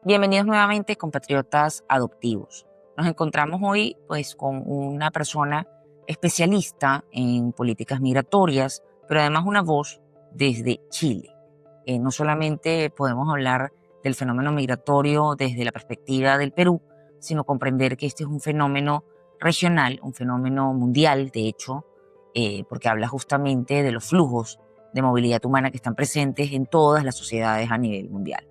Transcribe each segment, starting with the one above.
Bienvenidos nuevamente, compatriotas adoptivos. Nos encontramos hoy con una persona especialista en políticas migratorias, pero además una voz desde Chile. No solamente podemos hablar del fenómeno migratorio desde la perspectiva del Perú, sino comprender que este es un fenómeno regional, un fenómeno mundial, de hecho, porque habla justamente de los flujos de movilidad humana que están presentes en todas las sociedades a nivel mundial.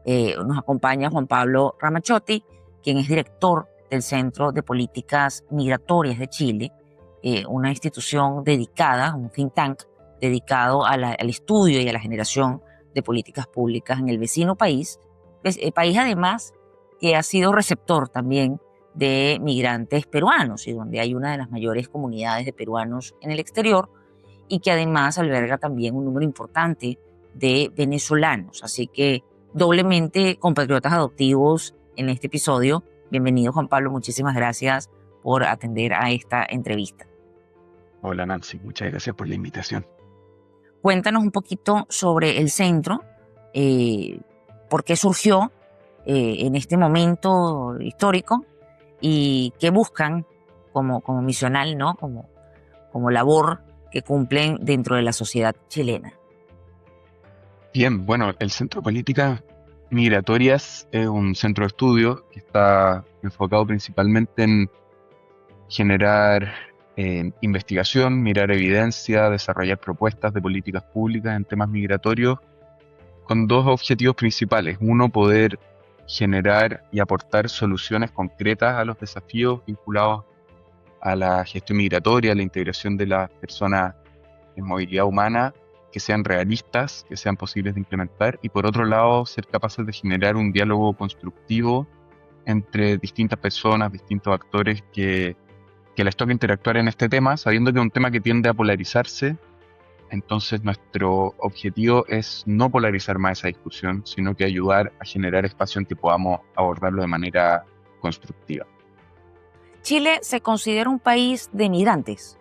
Nos acompaña Juan Pablo Ramachotti, quien es director del Centro de Políticas Migratorias de Chile, una institución dedicada, un think tank dedicado al estudio y a la generación de políticas públicas en el vecino país, país además que ha sido receptor también de migrantes peruanos y donde hay una de las mayores comunidades de peruanos en el exterior y que además alberga también un número importante de venezolanos. Así que doblemente compatriotas adoptivos en este episodio. Bienvenido, Juan Pablo, muchísimas gracias por atender a esta entrevista. Hola Nancy, muchas gracias por la invitación. Cuéntanos un poquito sobre el centro, por qué surgió en este momento histórico y qué buscan como misional, ¿no? como labor que cumplen dentro de la sociedad chilena. Bien, bueno, el Centro de Políticas Migratorias es un centro de estudio que está enfocado principalmente en generar investigación, mirar evidencia, desarrollar propuestas de políticas públicas en temas migratorios con dos objetivos principales. Uno, poder generar y aportar soluciones concretas a los desafíos vinculados a la gestión migratoria, a la integración de las personas en movilidad humana, que sean realistas, que sean posibles de implementar, y por otro lado, ser capaces de generar un diálogo constructivo entre distintas personas, distintos actores que les toca interactuar en este tema, sabiendo que es un tema que tiende a polarizarse. Entonces nuestro objetivo es no polarizar más esa discusión, sino que ayudar a generar espacio en que podamos abordarlo de manera constructiva. Chile se considera un país de migrantes.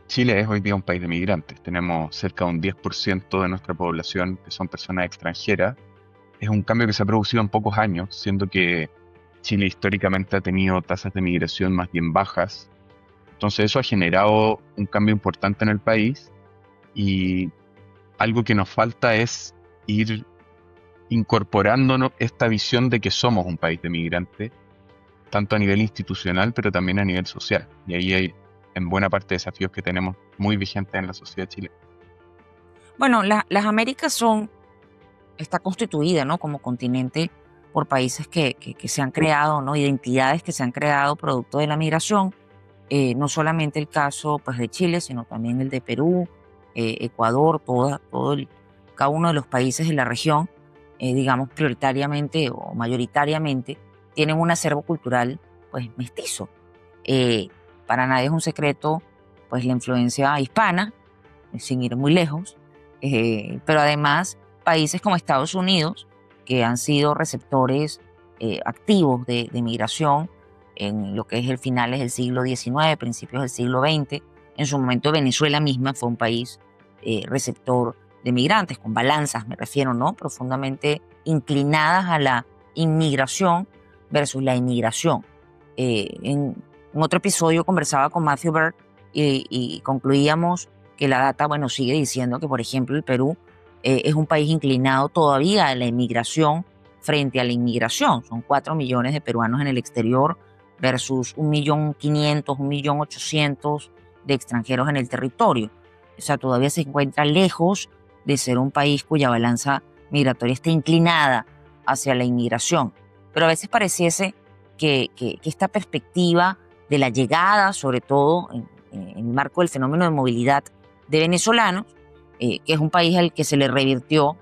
Chile es hoy día un país de migrantes. Tenemos cerca de un 10% de nuestra población que son personas extranjeras. Es un cambio que se ha producido en pocos años, siendo que Chile históricamente ha tenido tasas de migración más bien bajas. Entonces eso ha generado un cambio importante en el país y algo que nos falta es ir incorporándonos esta visión de que somos un país de migrantes, tanto a nivel institucional pero también a nivel social. Y ahí hay en buena parte desafíos que tenemos muy vigentes en la sociedad chilena. Bueno, las Américas está constituida, ¿no?, como continente por países que se han creado, ¿no?, identidades que se han creado producto de la migración. No solamente el caso pues, de Chile, sino también el de Perú, Ecuador, cada uno de los países de la región, digamos prioritariamente o mayoritariamente, tienen un acervo cultural pues mestizo. Para nadie es un secreto pues la influencia hispana, sin ir muy lejos, pero además países como Estados Unidos, que han sido receptores activos de migración en lo que es el finales del siglo XIX, principios del siglo XX. En su momento Venezuela misma fue un país receptor de migrantes, con balanzas me refiero, ¿no?, profundamente inclinadas a la inmigración versus la inmigración. En otro episodio conversaba con Matthew Bird y concluíamos que la data, sigue diciendo que, por ejemplo, el Perú es un país inclinado todavía a la inmigración frente a la inmigración. Son 4 millones de peruanos en el exterior versus 1.500.000, 1.800.000 de extranjeros en el territorio. O sea, todavía se encuentra lejos de ser un país cuya balanza migratoria esté inclinada hacia la inmigración. Pero a veces pareciese que esta perspectiva de la llegada, sobre todo en el marco del fenómeno de movilidad de venezolanos, que es un país al que se le revirtió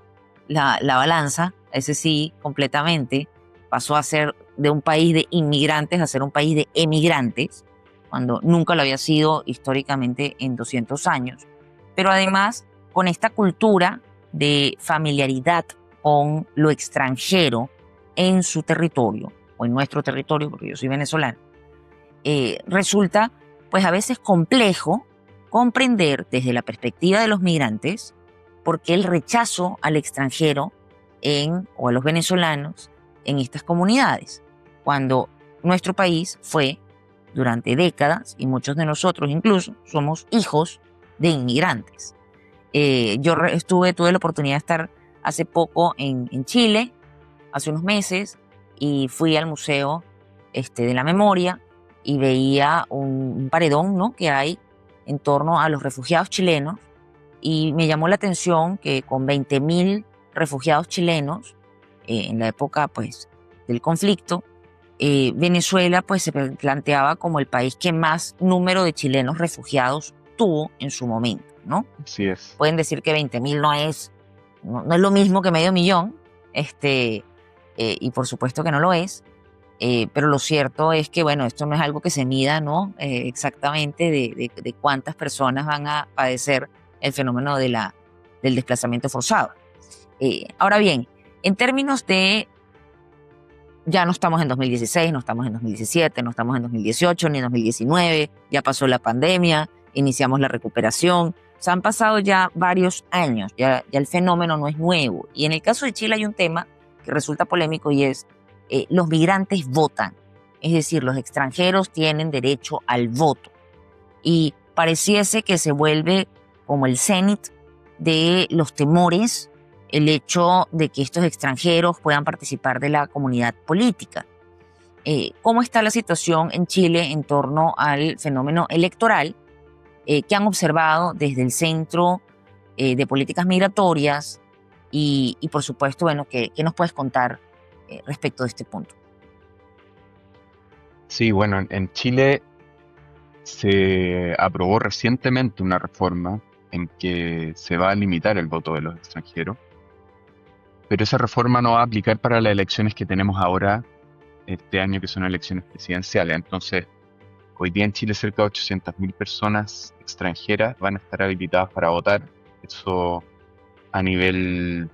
la balanza, ese sí, completamente, pasó a ser de un país de inmigrantes a ser un país de emigrantes, cuando nunca lo había sido históricamente en 200 años. Pero además, con esta cultura de familiaridad con lo extranjero en su territorio, o en nuestro territorio, porque yo soy venezolana, resulta pues a veces complejo comprender desde la perspectiva de los migrantes por qué el rechazo al extranjero o a los venezolanos en estas comunidades, cuando nuestro país fue durante décadas, y muchos de nosotros incluso somos hijos de inmigrantes. Tuve la oportunidad de estar hace poco en Chile, hace unos meses, y fui al Museo de la Memoria y veía un paredón, ¿no?, que hay en torno a los refugiados chilenos, y me llamó la atención que con 20.000 refugiados chilenos en la época, pues, del conflicto, Venezuela, pues, se planteaba como el país que más número de chilenos refugiados tuvo en su momento, ¿no? Así es. Pueden decir que 20.000 no es lo mismo que medio millón, y por supuesto que no lo es, pero lo cierto es que, bueno, esto no es algo que se mida, ¿no?, exactamente de cuántas personas van a padecer el fenómeno del desplazamiento forzado. Ahora bien, en términos de, ya no estamos en 2016, no estamos en 2017, no estamos en 2018, ni en 2019, ya pasó la pandemia, iniciamos la recuperación, o sea, han pasado ya varios años, ya el fenómeno no es nuevo. Y en el caso de Chile hay un tema que resulta polémico, y es los migrantes votan, es decir, los extranjeros tienen derecho al voto. Y pareciese que se vuelve como el cenit de los temores el hecho de que estos extranjeros puedan participar de la comunidad política. ¿Cómo está la situación en Chile en torno al fenómeno electoral que han observado desde el Centro de Políticas Migratorias? Y por supuesto, bueno, ¿qué nos puedes contar respecto de este punto? Sí, bueno, en Chile se aprobó recientemente una reforma en que se va a limitar el voto de los extranjeros, pero esa reforma no va a aplicar para las elecciones que tenemos ahora, este año, que son elecciones presidenciales. Entonces, hoy día en Chile cerca de 800.000 personas extranjeras van a estar habilitadas para votar. Eso a nivel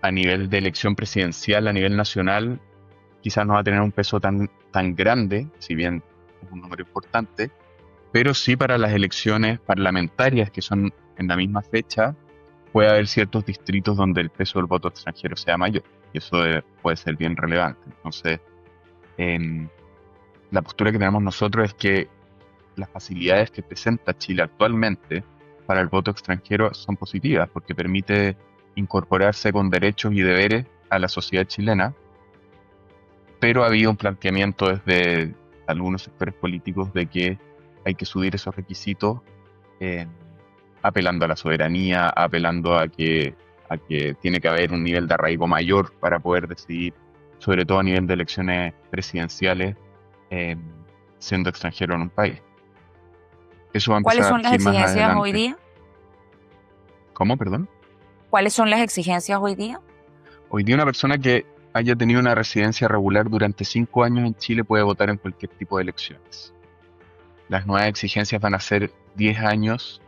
de elección presidencial, a nivel nacional, quizás no va a tener un peso tan grande, si bien es un número importante, pero sí para las elecciones parlamentarias, que son en la misma fecha, puede haber ciertos distritos donde el peso del voto extranjero sea mayor, y eso puede ser bien relevante. Entonces, la postura que tenemos nosotros es que las facilidades que presenta Chile actualmente para el voto extranjero son positivas, porque permite incorporarse con derechos y deberes a la sociedad chilena, pero ha habido un planteamiento desde algunos sectores políticos de que hay que subir esos requisitos, apelando a la soberanía, apelando a que tiene que haber un nivel de arraigo mayor para poder decidir, sobre todo a nivel de elecciones presidenciales, siendo extranjero en un país. Eso va a ¿Cuáles empezar a son las regir más exigencias hoy adelante. día? ¿Cómo, perdón? ¿Cuáles son las exigencias hoy día? Hoy día una persona que haya tenido una residencia regular durante 5 años en Chile puede votar en cualquier tipo de elecciones. Las nuevas exigencias van a ser 10 años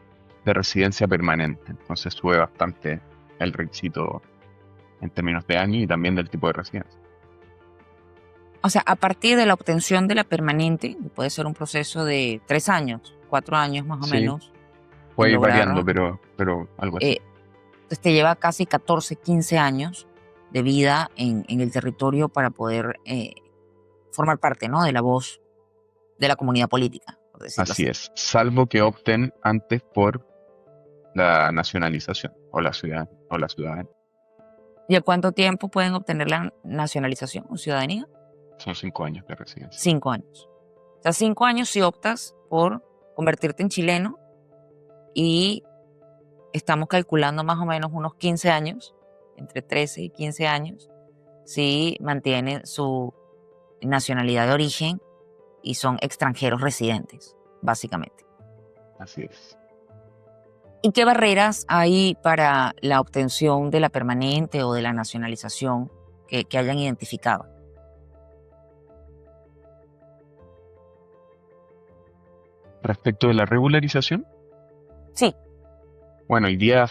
de residencia permanente, entonces sube bastante el requisito en términos de años y también del tipo de residencia. O sea, a partir de la obtención de la permanente, que puede ser un proceso de 3 años, 4 años más o Sí, menos, en puede ir variando, lograr, pero algo así. pues te lleva casi 14, 15 años de vida en el territorio para poder formar parte, ¿no?, de la voz de la comunidad política, por decirlo Así así. es, salvo que opten antes por la nacionalización o la ciudadanía. ¿Y a cuánto tiempo pueden obtener la nacionalización o ciudadanía? Son 5 años de residencia. 5 años. O sea, 5 años si optas por convertirte en chileno, y estamos calculando más o menos unos 15 años, entre 13 y 15 años, si mantienen su nacionalidad de origen y son extranjeros residentes, básicamente. Así es. ¿Y qué barreras hay para la obtención de la permanente o de la nacionalización que hayan identificado? Respecto de la regularización, Sí, bueno, hoy día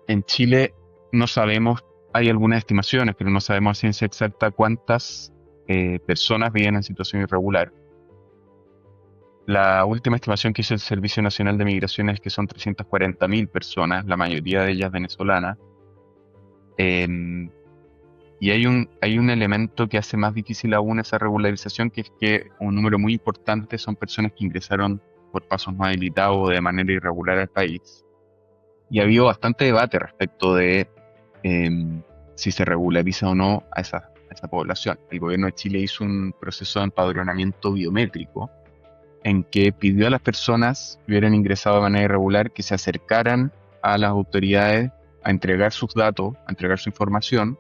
en Chile no sabemos, hay algunas estimaciones, pero no sabemos a ciencia exacta cuántas personas viven en situación irregular. La última estimación que hizo el Servicio Nacional de Migraciones es que son 340.000 personas, la mayoría de ellas venezolanas. Y hay un elemento que hace más difícil aún esa regularización, que es que un número muy importante son personas que ingresaron por pasos no habilitados o de manera irregular al país. Y ha habido bastante debate respecto de si se regulariza o no a esa población. El gobierno de Chile hizo un proceso de empadronamiento biométrico en que pidió a las personas que hubieran ingresado de manera irregular que se acercaran a las autoridades a entregar sus datos, a entregar su información,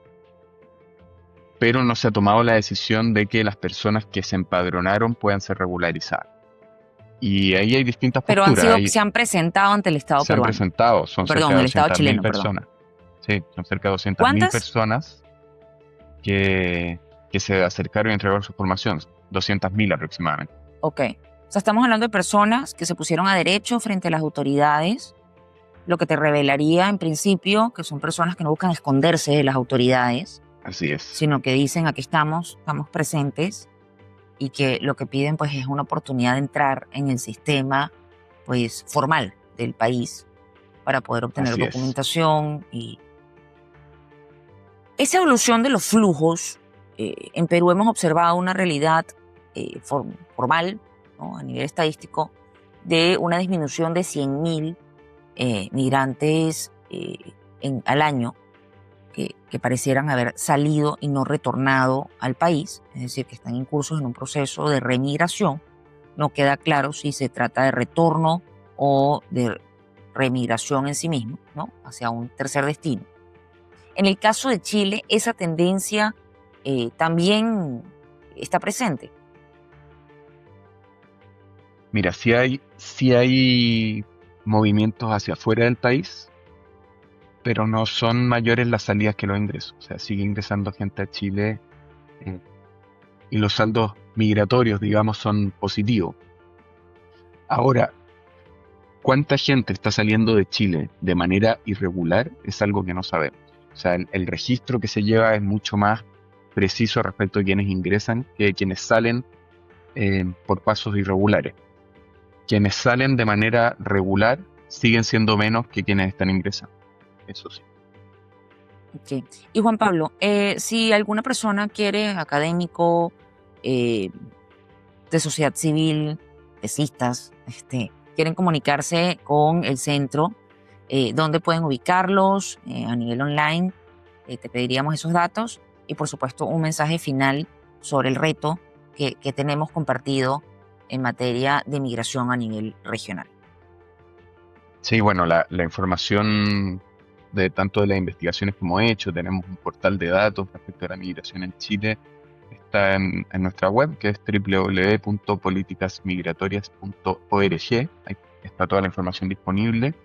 pero no se ha tomado la decisión de que las personas que se empadronaron puedan ser regularizadas. Y ahí hay distintas Pero posturas. se han presentado ante el Estado Se han peruano. presentado, son cerca Perdón, de el Estado 200.000 chileno, perdón. personas. Sí, son cerca de 200.000 ¿Cuántas? personas que se acercaron y entregaron su formación. 200.000 aproximadamente. Ok. O sea, estamos hablando de personas que se pusieron a derecho frente a las autoridades, lo que te revelaría en principio que son personas que no buscan esconderse de las autoridades, Así es. sino que dicen aquí estamos presentes, y que lo que piden pues es una oportunidad de entrar en el sistema pues formal del país para poder obtener Así es. documentación. Y esa evolución de los flujos, en Perú hemos observado una realidad formal, ¿no?, a nivel estadístico, de una disminución de 100.000 migrantes al año que parecieran haber salido y no retornado al país, es decir, que están incursos en un proceso de remigración. No queda claro si se trata de retorno o de remigración en sí mismo, ¿no?, hacia un tercer destino. En el caso de Chile, esa tendencia también está presente. Mira, sí hay movimientos hacia afuera del país, pero no son mayores las salidas que los ingresos. O sea, sigue ingresando gente a Chile y los saldos migratorios, digamos, son positivos. Ahora, ¿cuánta gente está saliendo de Chile de manera irregular? Es algo que no sabemos. O sea, el registro que se lleva es mucho más preciso respecto a quienes ingresan que quienes salen por pasos irregulares. Quienes salen de manera regular siguen siendo menos que quienes están ingresando. Eso sí. Okay. Y Juan Pablo, si alguna persona quiere, académico, de sociedad civil, tesistas, quieren comunicarse con el centro, ¿dónde pueden ubicarlos a nivel online? Te pediríamos esos datos y, por supuesto, un mensaje final sobre el reto que tenemos compartido en materia de migración a nivel regional. Sí, bueno, la información de tanto de las investigaciones que hemos hecho, tenemos un portal de datos respecto a la migración en Chile, está en nuestra web, que es www.politicasmigratorias.org. Ahí está toda la información disponible.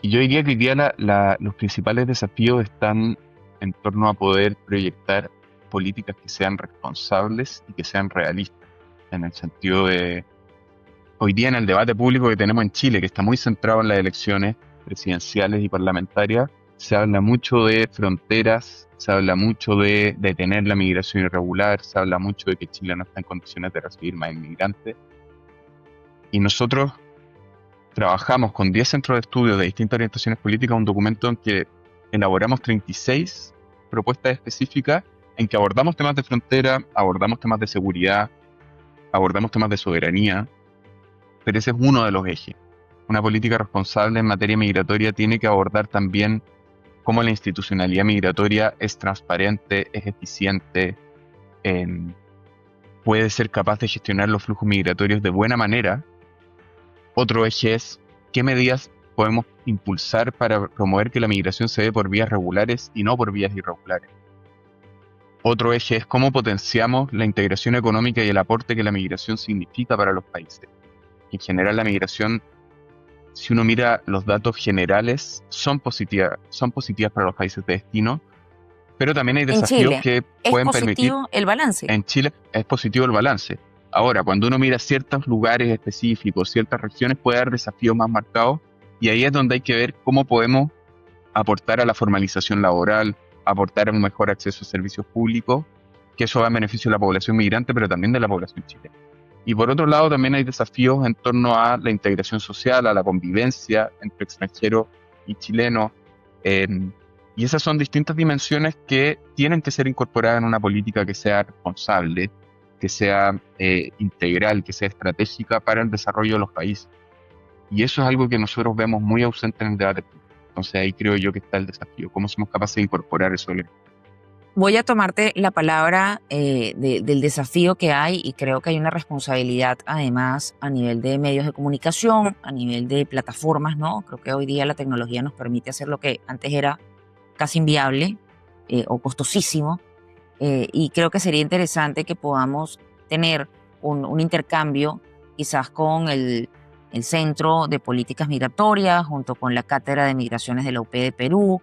Y yo diría que hoy día los principales desafíos están en torno a poder proyectar políticas que sean responsables y que sean realistas, en el sentido de, hoy día en el debate público que tenemos en Chile, que está muy centrado en las elecciones presidenciales y parlamentarias, se habla mucho de fronteras, se habla mucho de detener la migración irregular, se habla mucho de que Chile no está en condiciones de recibir más inmigrantes. Y nosotros trabajamos con 10 centros de estudio de distintas orientaciones políticas, un documento en que elaboramos 36 propuestas específicas en que abordamos temas de frontera, abordamos temas de seguridad, abordamos temas de soberanía, pero ese es uno de los ejes. Una política responsable en materia migratoria tiene que abordar también cómo la institucionalidad migratoria es transparente, es eficiente, puede ser capaz de gestionar los flujos migratorios de buena manera. Otro eje es qué medidas podemos impulsar para promover que la migración se dé por vías regulares y no por vías irregulares. Otro eje es cómo potenciamos la integración económica y el aporte que la migración significa para los países. En general, la migración, si uno mira los datos generales, son positivas para los países de destino, pero también hay desafíos que pueden permitir. ¿Es positivo el balance? En Chile es positivo el balance. Ahora, cuando uno mira ciertos lugares específicos, ciertas regiones, puede haber desafíos más marcados, y ahí es donde hay que ver cómo podemos aportar a la formalización laboral, aportar a un mejor acceso a servicios públicos, que eso va en beneficio de la población migrante, pero también de la población chilena. Y por otro lado, también hay desafíos en torno a la integración social, a la convivencia entre extranjeros y chilenos, Y esas son distintas dimensiones que tienen que ser incorporadas en una política que sea responsable, que sea integral, que sea estratégica para el desarrollo de los países. Y eso es algo que nosotros vemos muy ausente en el debate público. Entonces ahí creo yo que está el desafío. ¿Cómo somos capaces de incorporar eso? Voy a tomarte la palabra del desafío que hay y creo que hay una responsabilidad además a nivel de medios de comunicación, a nivel de plataformas, ¿no? Creo que hoy día la tecnología nos permite hacer lo que antes era casi inviable o costosísimo y creo que sería interesante que podamos tener un intercambio quizás con el Centro de Políticas Migratorias junto con la Cátedra de Migraciones de la UP de Perú,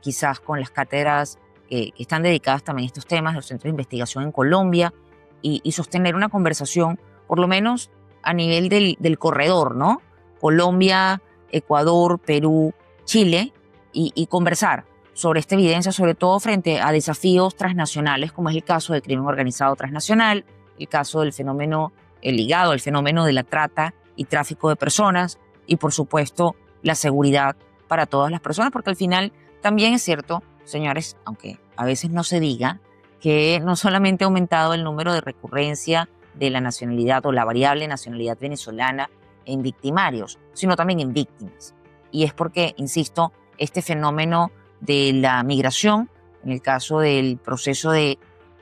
quizás con las cátedras que están dedicadas también a estos temas, los centros de investigación en Colombia, y sostener una conversación, por lo menos a nivel del corredor, ¿no? Colombia, Ecuador, Perú, Chile, y conversar sobre esta evidencia, sobre todo frente a desafíos transnacionales, como es el caso del crimen organizado transnacional, el caso del fenómeno ligado al fenómeno de la trata y tráfico de personas, y por supuesto la seguridad para todas las personas, porque al final también es cierto, señores, aunque a veces no se diga, que no solamente ha aumentado el número de recurrencia de la nacionalidad o la variable nacionalidad venezolana en victimarios, sino también en víctimas. Y es porque, insisto, este fenómeno de la migración, en el caso del proceso de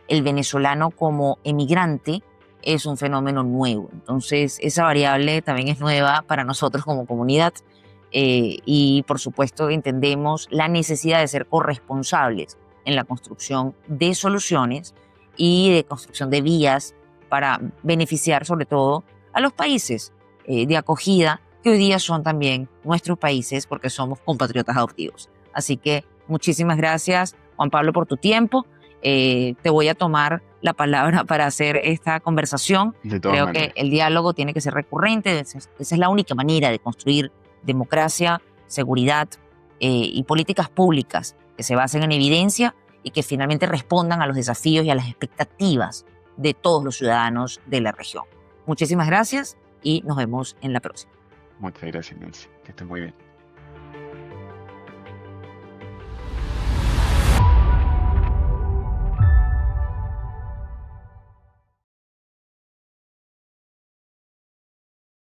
el venezolano como emigrante, es un fenómeno nuevo. Entonces, esa variable también es nueva para nosotros como comunidad. Y por supuesto entendemos la necesidad de ser corresponsables en la construcción de soluciones y de construcción de vías para beneficiar sobre todo a los países de acogida que hoy día son también nuestros países porque somos compatriotas adoptivos. Así que muchísimas gracias, Juan Pablo, por tu tiempo. Te voy a tomar la palabra para hacer esta conversación. De todas Creo maneras. que el diálogo tiene que ser recurrente, esa es la única manera de construir democracia, seguridad y políticas públicas que se basen en evidencia y que finalmente respondan a los desafíos y a las expectativas de todos los ciudadanos de la región. Muchísimas gracias y nos vemos en la próxima. Muchas gracias, Nancy. Que estés muy bien.